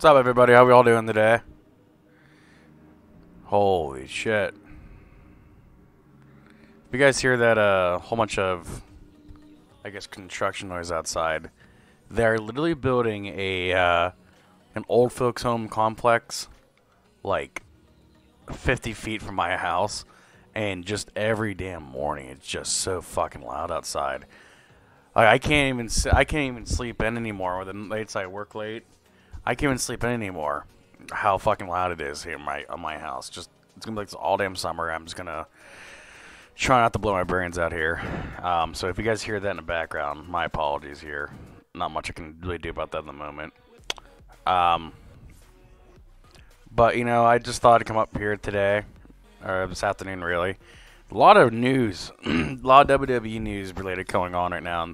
What's up, everybody? How we all doing today? Holy shit. If you guys hear that whole bunch of, I guess, construction noise outside, they're literally building an old folks home complex like 50 feet from my house, and just every damn morning it's just so fucking loud outside. Like, I can't even sleep in anymore with the late I work late. I can't even sleep in anymore. How fucking loud it is here in my house. Just it's gonna be like this all damn summer. I'm just gonna try not to blow my brains out here. So if you guys hear that in the background, my apologies here. Not much I can really do about that in the moment. But you know, I just thought I'd come up here today, or this afternoon, really. A lot of news, a lot of WWE news related going on right now.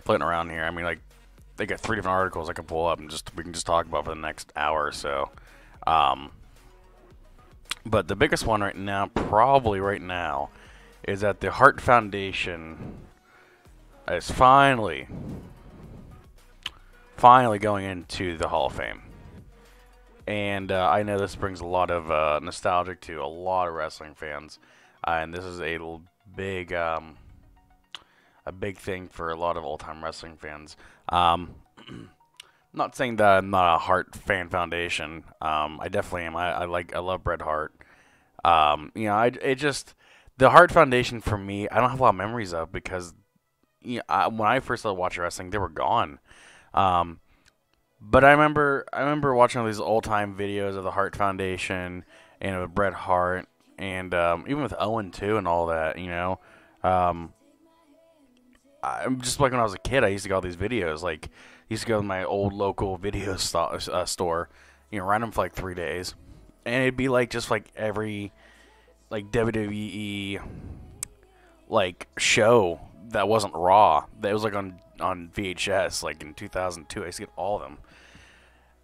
Floating around here. I mean, like, they got 3 different articles I can pull up and we can just talk about for the next hour or so. But the biggest one right now, probably right now, is that the Hart Foundation is finally going into the Hall of Fame. And I know this brings a lot of nostalgia to a lot of wrestling fans, and this is a big thing for a lot of old-time wrestling fans. Not saying that I'm not a Hart fan foundation. I definitely am. I love Bret Hart. You know, the Hart Foundation for me, I don't have a lot of memories of because, you know, when I first started watching wrestling, they were gone. But I remember watching all these old-time videos of the Hart Foundation and of Bret Hart and even with Owen too and all that. You know. I'm just like when I was a kid, I used to go to all these videos. Like, I used to go to my old local video store, you know, rent them for like 3 days, and it'd be like just like every like WWE like show that wasn't Raw. That was like on VHS, like in 2002. I used to get all of them,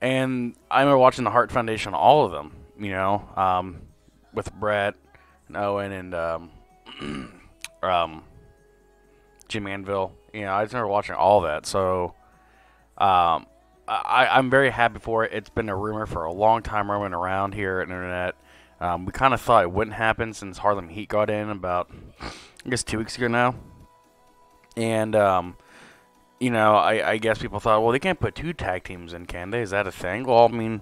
and I remember watching the Hart Foundation, all of them. You know, with Bret and Owen and Jim Anvil. You know, I just remember watching all that. So, I'm very happy for it. It's been a rumor for a long time roaming around here on the internet. We kind of thought it wouldn't happen since Harlem Heat got in about, I guess, 2 weeks ago now. And, you know, I guess people thought, well, they can't put 2 tag teams in, can they? Is that a thing? Well, I mean,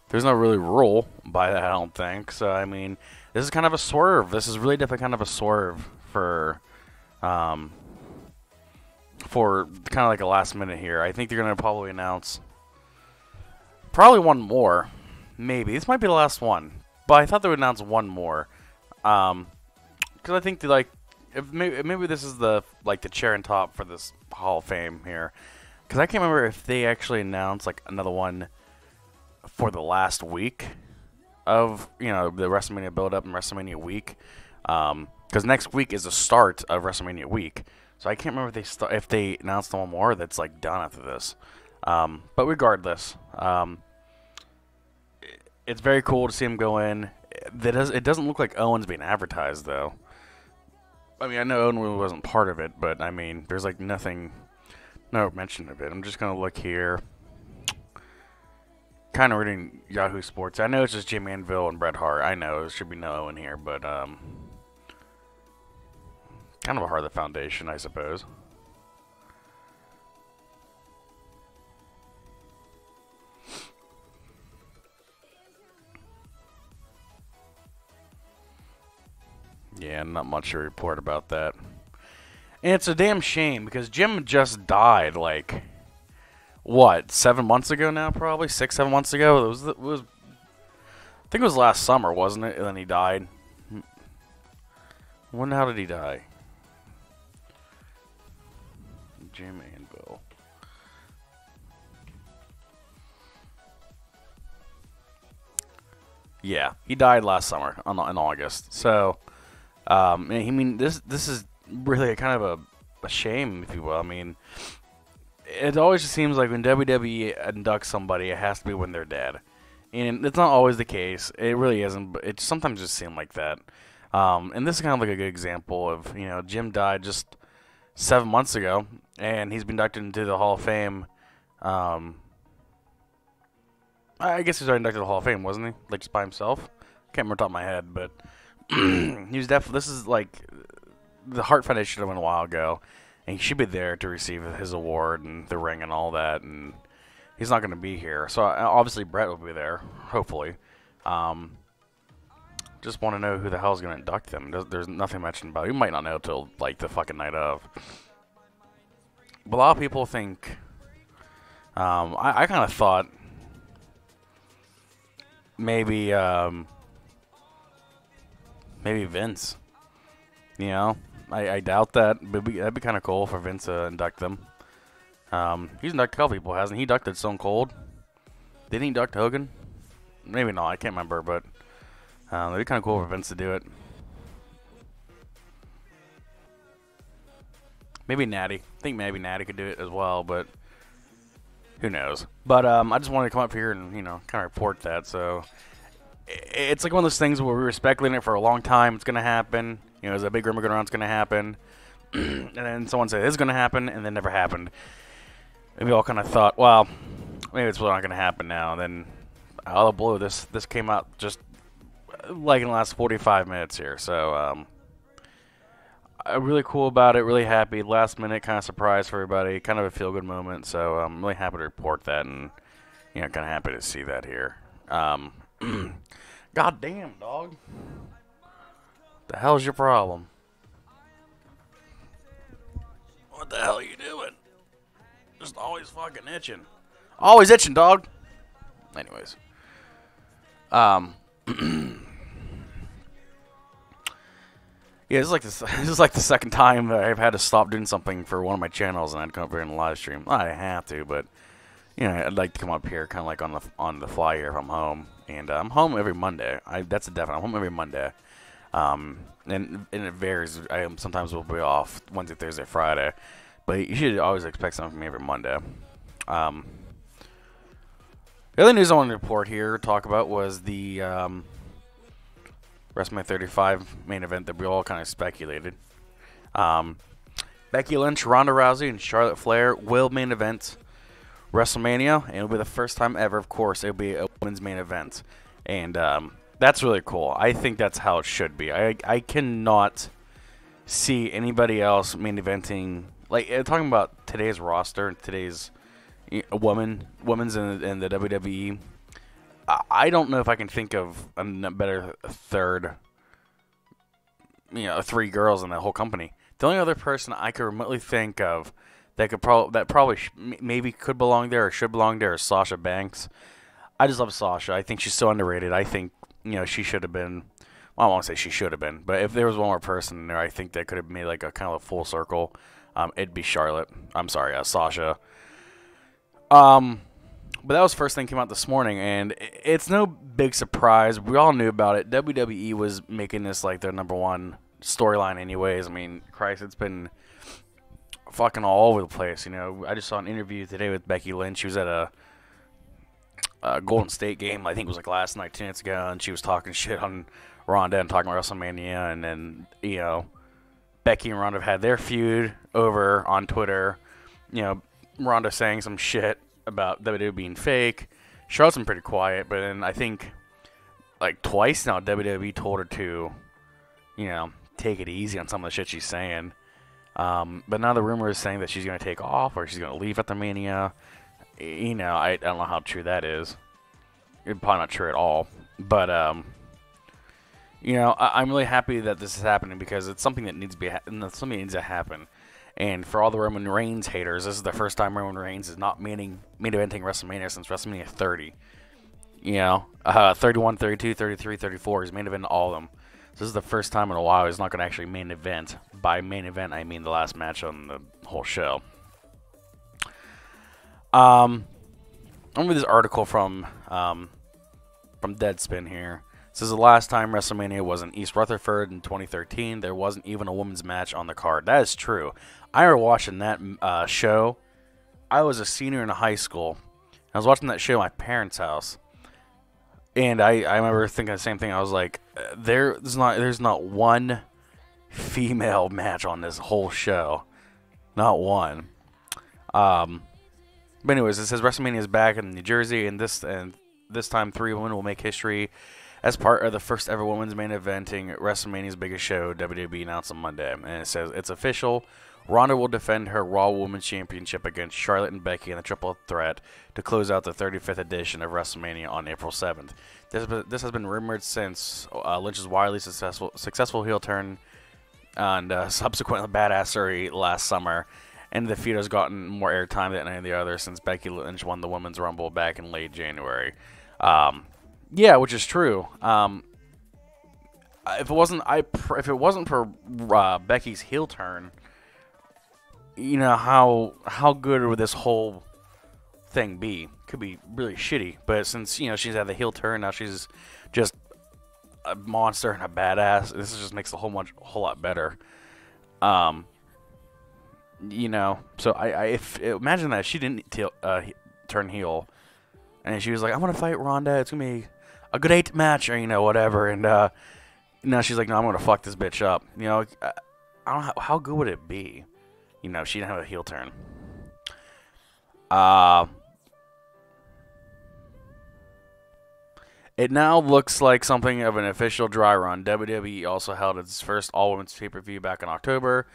there's no really rule by that, I don't think. So, I mean, this is kind of a swerve. This is really definitely kind of a swerve for kind of like a last minute here. I think they're going to probably announce probably one more. Maybe. This might be the last one. But I thought they would announce one more. Because I think they like, if maybe this is the cherry on top for this Hall of Fame here. Because I can't remember if they actually announced like another one for the last week of, you know, the WrestleMania build-up and WrestleMania week. Because next week is the start of WrestleMania week. So I can't remember if they announced one more that's like done after this. But regardless, it's very cool to see him go in. It doesn't look like Owen's being advertised though. I mean, I know Owen really wasn't part of it, but I mean, there's like no mention of it. I'm just gonna look here. Kind of reading Yahoo Sports. I know it's just Jim Anvil and Bret Hart. I know there should be no Owen here, but kind of a Hart Foundation, I suppose. Yeah, not much to report about that. And it's a damn shame because Jim just died like, what, 7 months ago now, probably 6-7 months ago. It was I think it was last summer, wasn't it? And then he died. How did he die? Jim Anvil. Yeah, he died last summer in August. So, I mean, this is really a kind of a shame, if you will. I mean, it always just seems like when WWE inducts somebody, it has to be when they're dead, and it's not always the case. It really isn't, but it sometimes just seems like that. And this is kind of like a good example of, you know, Jim died just 7 months ago, and he's been inducted into the Hall of Fame I guess he was already inducted to the Hall of Fame, wasn't he? Like, just by himself? Can't remember off the top of my head, but he was definitely. This is like the Hart Foundation went a while ago, and he should be there to receive his award and the ring and all that. And he's not going to be here, so obviously Brett will be there, hopefully. Just want to know who the hell is going to induct them. There's nothing mentioned about it. You might not know till like the fucking night of. But a lot of people think. I kind of thought maybe maybe Vince. You know, I doubt that, but that'd be kind of cool for Vince to induct them. He's inducted a couple people, hasn't he? Inducted Stone Cold. Didn't he induct Hogan? Maybe not. I can't remember, but that'd be kind of cool for Vince to do it. Maybe Natty. I think maybe Natty could do it as well, but who knows? But I just wanted to come up here and, you know, kind of report that. So it's like one of those things where we were speculating it for a long time. It's going to happen. You know, there's a big rumor going around it's going to happen. And then someone said it's going to happen, and then never happened. And we all kind of thought, well, maybe it's really not going to happen now. And then out of the blue, this came out just like in the last 45 minutes here. So I'm really cool about it, really happy. Last minute kind of surprise for everybody, kind of a feel-good moment. So I'm really happy to report that, and, you know, kind of happy to see that here. God damn, dog. What the hell's your problem? What the hell are you doing? Just always fucking itching. Always itching, dog. Anyways. Yeah, this is like the second time that I've had to stop doing something for one of my channels, and I'd come up here in the live stream. I have to, but you know, I'd like to come up here kind of like on the fly here if I'm home, and I'm home every Monday. That's a definite. I'm home every Monday, and it varies. I sometimes will be off Wednesday, Thursday, Friday, but you should always expect something from me every Monday. The other news I wanted to report here, talk about, was the WrestleMania 35 main event that we all kind of speculated. Becky Lynch, Ronda Rousey, and Charlotte Flair will main event WrestleMania, and it'll be the first time ever, of course, it'll be a women's main event. And that's really cool. I think that's how it should be. I cannot see anybody else main eventing. Like, talking about today's roster and today's women's in the WWE, I don't know if I can think of a better third, you know, three girls in the whole company. The only other person I could remotely think of that probably maybe could belong there or should belong there is Sasha Banks. I just love Sasha. I think she's so underrated. I think, you know, she should have been. Well, I won't say she should have been, but if there was one more person in there, I think that could have made like a kind of a full circle. It'd be Charlotte. I'm sorry, Sasha. But that was the first thing that came out this morning, and it's no big surprise. We all knew about it. WWE was making this like their #1 storyline anyways. I mean, Christ, it's been fucking all over the place, you know. I just saw an interview today with Becky Lynch. She was at a Golden State game, I think it was like last night, 10 minutes ago, and she was talking shit on Ronda and talking about WrestleMania, and then, you know, Becky and Ronda have had their feud over on Twitter. You know, Ronda saying some shit about WWE being fake. Charlotte's been pretty quiet, but then I think like twice now WWE told her to, you know, take it easy on some of the shit she's saying. But now the rumor is saying that she's going to take off or she's going to leave at the Mania. You know, I don't know how true that is. It's probably not true at all. But, you know, I'm really happy that this is happening because it's something that needs to be something that needs to happen. And for all the Roman Reigns haters, this is the first time Roman Reigns is not main eventing WrestleMania since WrestleMania 30. You know, 31, 32, 33, 34. He's main eventing all of them. So this is the first time in a while he's not going to actually main event. By main event, I mean the last match on the whole show. I'm going to read this article from Deadspin here. It says the last time WrestleMania was in East Rutherford in 2013, there wasn't even a women's match on the card. That is true. I remember watching that show. I was a senior in high school. I was watching that show at my parents' house. And I remember thinking the same thing. I was like, there's not one female match on this whole show. Not one. But anyways, it says WrestleMania is back in New Jersey, and this time 3 women will make history as part of the first ever women's main eventing WrestleMania's biggest show. WWE announced on Monday, and it says it's official. Ronda will defend her Raw Women's Championship against Charlotte and Becky in the triple threat to close out the 35th edition of WrestleMania on April 7th. This has been rumored since Lynch's wildly successful heel turn and subsequently badassery last summer, and the feud has gotten more airtime than any of the others since Becky Lynch won the Women's Rumble back in late January. Yeah, which is true. If it wasn't for Becky's heel turn, you know, how good would this whole thing be? Could be really shitty. But since, you know, she's had the heel turn, now she's just a monster and a badass. This just makes the whole lot better. You know, so imagine that she didn't turn heel, and she was like, "I'm gonna fight Ronda. It's gonna be a great match," or, you know, whatever. And now she's like, "No, I'm gonna fuck this bitch up." You know, I don't know how good would it be. You know, she didn't have a heel turn. It now looks like something of an official dry run. WWE also held its first all-women's pay-per-view back in October,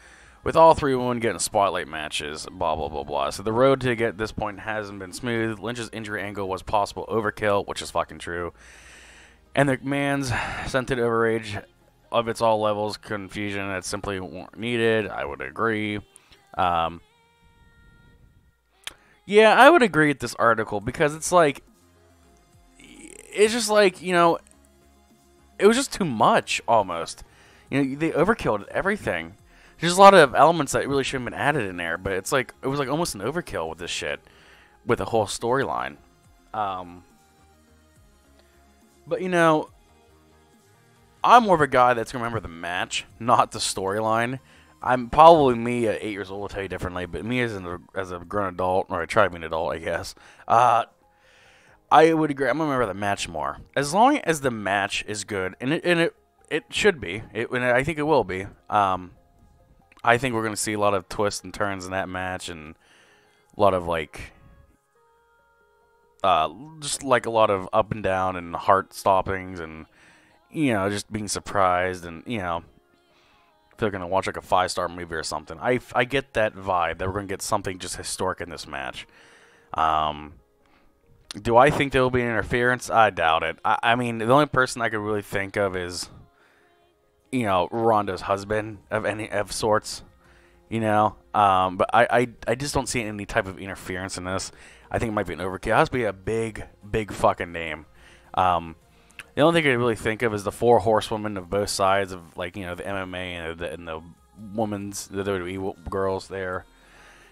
with all 3 women getting spotlight matches, blah, blah, blah, blah. So the road to get this point hasn't been smooth. Lynch's injury angle was possible overkill, which is fucking true. And the McMahon's scented overrage of its all levels confusion that simply weren't needed. I would agree. Yeah, I would agree with this article because it's like, it's just like, you know, it was just too much almost. You know, they overkilled everything. There's a lot of elements that really shouldn't have been added in there, but it's like, it was like almost an overkill with this shit, with the whole storyline. But, you know, I'm more of a guy that's going to remember the match, not the storyline. I'm probably me at 8 years old will tell you differently, but me as a grown adult, or I try to be an adult, I guess, I would agree. I'm going to remember the match more. As long as the match is good, and it should be, and I think it will be, I think we're going to see a lot of twists and turns in that match, and a lot of, like, just like a lot of up and down and heart stoppings, and, you know, just being surprised, and, you know, if they're going to watch like a 5-star movie or something. I get that vibe that we're going to get something just historic in this match. Do I think there will be an interference? I doubt it. I mean, the only person I could really think of is, you know, Ronda's husband of sorts, you know. But I just don't see any type of interference in this. I think it might be an overkill. It has to be a big fucking name. The only thing I really think of is the 4 horsewomen of both sides of, like, you know, the MMA and the women's, the WWE girls there.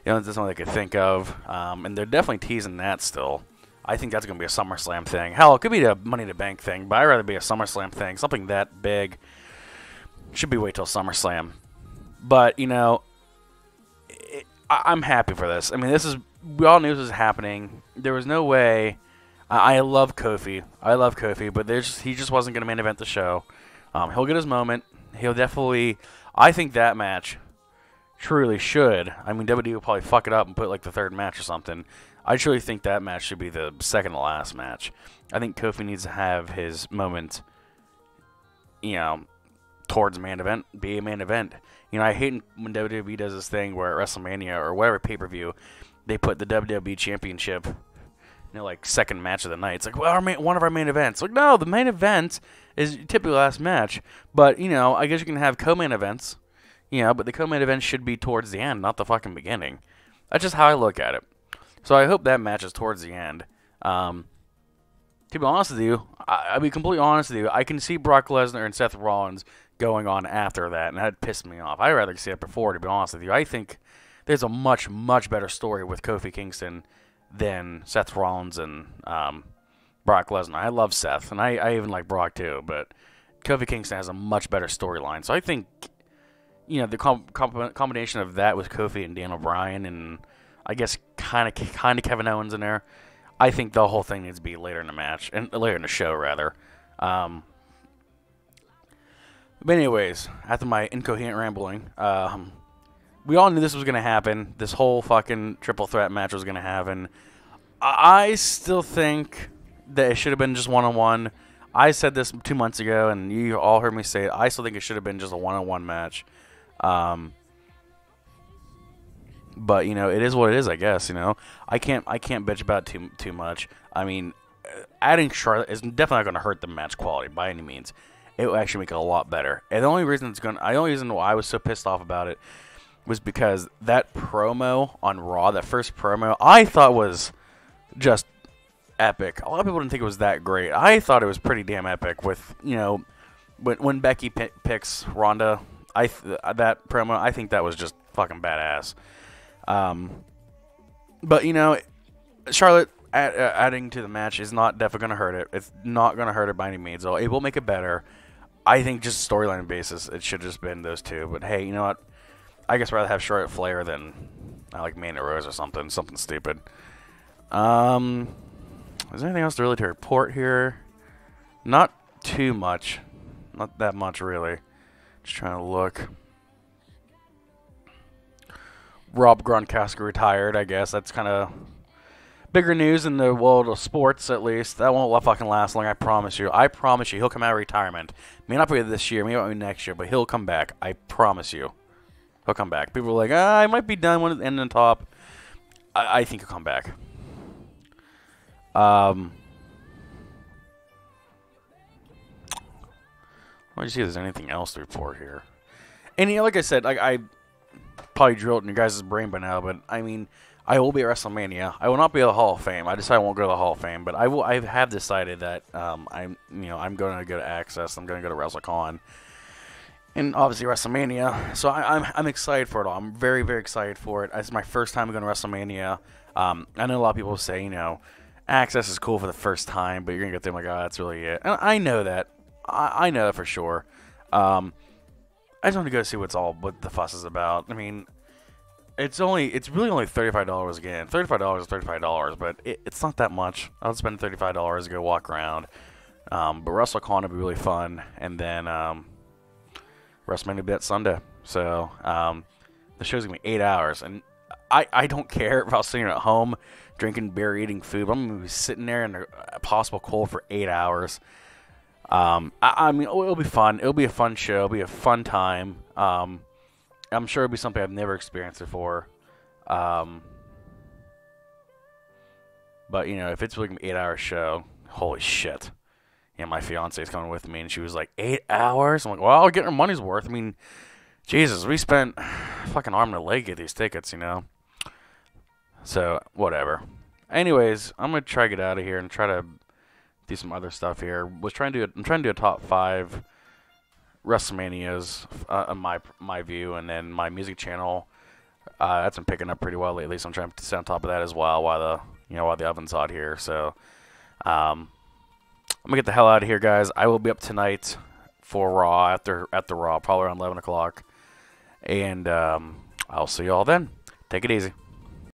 You know, that's something I could think of. And they're definitely teasing that still. I think that's going to be a SummerSlam thing. Hell, it could be a Money in the Bank thing, but I'd rather be a SummerSlam thing. Something that big should be wait till SummerSlam. But, you know, I'm happy for this. I mean, we all knew this was happening. There was no way. I love Kofi. But he just wasn't going to main event the show. He'll get his moment. He'll definitely. I think that match truly should. I mean, WWE will probably fuck it up and put like the 3rd match or something. I truly think that match should be the second to last match. I think Kofi needs to have his moment, you know, towards main event, be a main event. You know, I hate when WWE does this thing where at WrestleMania or whatever pay-per-view, they put the WWE Championship, you know, like second match of the night. It's like, well, one of our main events. Like, no, the main event is typically the last match. But, you know, I guess you can have co-main events, you know, but the co-main event should be towards the end, not the fucking beginning. That's just how I look at it. So I hope that match is towards the end. To be honest with you, I'll be completely honest with you, I can see Brock Lesnar and Seth Rollins going on after that, and that pissed me off. I'd rather see it before, to be honest with you. I think there's a much, much better story with Kofi Kingston than Seth Rollins and Brock Lesnar. I love Seth, and I even like Brock too, but Kofi Kingston has a much better storyline. So I think, you know, the combination of that with Kofi and Daniel Bryan and I guess kind of Kevin Owens in there, I think the whole thing needs to be later in the match, and later in the show, rather. But anyways, after my incoherent rambling, we all knew this was going to happen. This whole fucking triple threat match was going to happen. I still think, that it should have been just one-on-one. I said this 2 months ago, and you all heard me say it. I still think it should have been just a one-on-one match. But you know, it is what it is, I guess. You know, I can't bitch about it too much. I mean, adding Charlotte is definitely not going to hurt the match quality by any means. It will actually make it a lot better. And the only reason why I was so pissed off about it was because that promo on Raw, that first promo, I thought was just epic. A lot of people didn't think it was that great. I thought it was pretty damn epic. With, you know, when Becky picks Ronda, that promo, I think that was just fucking badass. But you know, Charlotte adding to the match is not definitely going to hurt it. It's not going to hurt it by any means. It will make it better. I think just storyline basis, it should have just been those two. But hey, you know what? I guess I'd rather have Charlotte Flair than I like Mandy Rose or something stupid. Is there anything else to really to report here? Not too much. Not that much, really. Just trying to look. Rob Gronkowski retired, I guess. That's kind of bigger news in the world of sports, at least. That won't fucking last long, I promise you. I promise you, he'll come out of retirement. May not be this year, may not be next year, but he'll come back. I promise you. He'll come back. People are like, I might be done when it's ending on top. I think he'll come back. Let me see if there's anything else to report here. And you know, like I said, like I probably drilled in your guys' brain by now, but I mean, I will be at WrestleMania. I will not be at the Hall of Fame. I decided I won't go to the Hall of Fame, but I will. I have decided that I'm going to go to Access. I'm going to go to WrestleCon, and obviously WrestleMania. So I'm excited for it all. I'm very, very excited for it. It's my first time going to WrestleMania. I know a lot of people say, you know, Access is cool for the first time, but you're gonna get there like, oh, that's really it. And I know that. I know that for sure. I just want to go see what the fuss is about. I mean, it's really only $35 again. $35 is $35, but it's not that much. I'll spend $35 to go walk around. But WrestleCon will be really fun, and then WrestleMania will be that Sunday. So the show's gonna be 8 hours, and I don't care if I was sitting at home drinking beer, eating food. I'm gonna be sitting there in a possible cold for 8 hours. I mean, it'll be fun. It'll be a fun show. It'll be a fun time. I'm sure it'll be something I've never experienced before. But, you know, if it's like an 8-hour show, holy shit. Yeah, my fiance is coming with me, and she was like, 8 hours? I'm like, well, I'll get our money's worth. I mean, Jesus, we spent fucking arm and a leg to get these tickets, you know? So, whatever. Anyways, I'm going to try to get out of here and try to do some other stuff here. I'm trying to do a top 5 WrestleManias on my view, and then my music channel that's been picking up pretty well lately. So I'm trying to stay on top of that as well while the oven's hot here. So I'm gonna get the hell out of here, guys. I will be up tonight for Raw at the Raw, probably around 11 o'clock, and I'll see you all then. Take it easy.